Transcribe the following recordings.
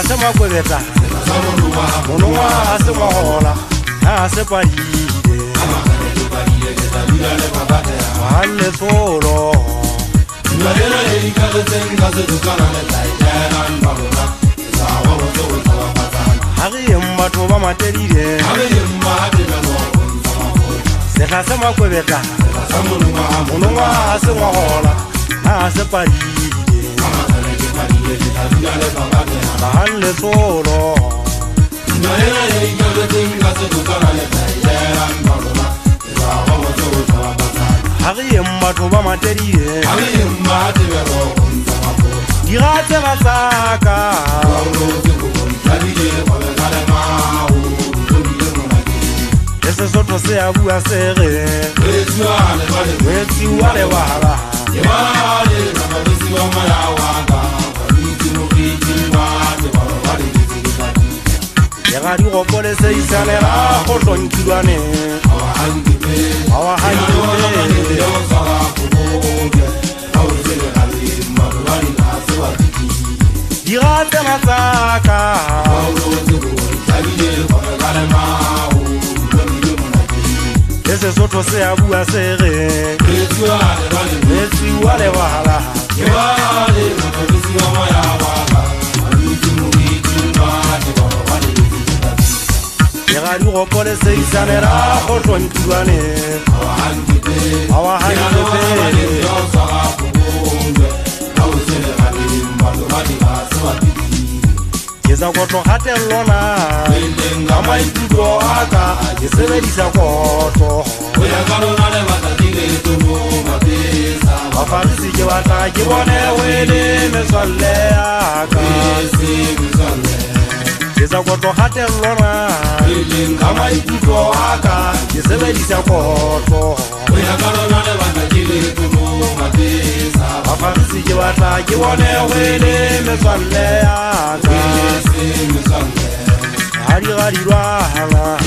Se ma kwebeta monongwa se mahola ha se padile halle solo ngwana e ka tsenga se dukana le taitela nbalona sawa go go tsapatana ha re yemma to ba matelile ha re yemma de no se ma kwebeta monongwa se mahola ha se padile halle solo ngwana e ka tsenga se dukana le taitela nbalona sawa go go tsapatana ha re yemma to ba matelile ha re yemma de no dirate basaka ese sotho se a bua sere wetsi wa le wala ya di gopole se isalela go tlonkilwane awa hanke dirate masaka ese sotho se a bua sere wetsi wa le wala ya di gopole se isalela go tlonkilwane awa hanke Yesa kotlo hatellona Kama ikuto haka Yesebedisa kotlo Oya kalona le matatile tumo mapesa Wafarisi je wata Kibone wele meswale haka Yesa kotlo hatellona Kama ikuto haka Yesebedisa kotlo Oya kalona le matatile tumo mapesa Wafarisi je wata Kibone wele meswale haka Hari hari rwana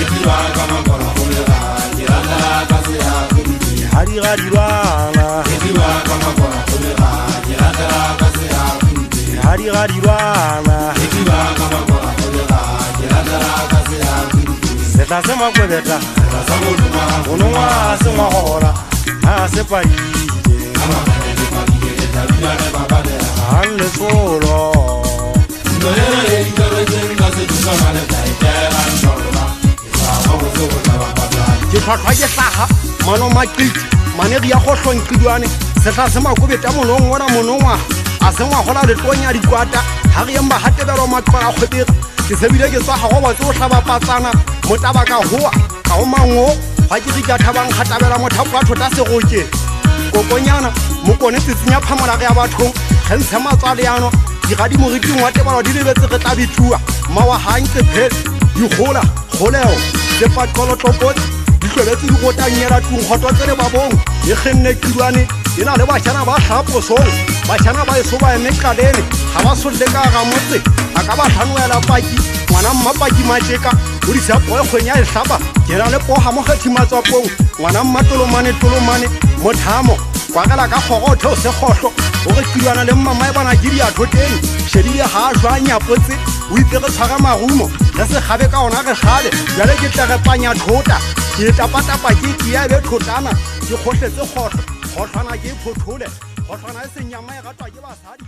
Hari hari rwana Hari hari rwana Seta se ma kwebeta Monongwa se mahola Ha se padile Halle solo Ke tlhwatlhwa ke hlaga mano makiti manegi ya go tlhonkilwane setla se makobeta monongwa na monongwa a se ngwagola letlonya dikwata ga re yemba gatebelo matloa a kgwebega ke sebile ke tsa gago batse o tlhabapatsana motaba ka goa ka go mango ga ke re ka thabang gatabela mothapo a thota segoke kokonyana mokone tsetsenya phamolaga ya bathong ge ntshe matswale yano digadi moriting wa tebalo di lebetse re tla bitua mawa hanke phele di gola goleo sepatkolo tlopotse di tlweletse di gotanyela tung gototse le babong e kgenne kilwane e na le batšhana ba tlhaposong batšhana ba eso ba emekalene ga ba solle ka ga motse a ka ba tlhanoela paki ngwana mmapaki matšeka o disa poe kgweng ya letlhapa ke na le poga mo kgethimatswapong ngwana mmatolomane mothamo kwagela ka kgogotho se kgohlo o re kilwana le mmamae bana ke diatho teng shedile ga a jwa nyapotse o itse re tshwara marumo re se gabe ka ona re gale jale ke tle re panya thota ke tapatapa ke tia be thotana ke kgotletse kgohlo kgotlhwana ke phothole kgotlhwana e senyama e gatwa ke basadi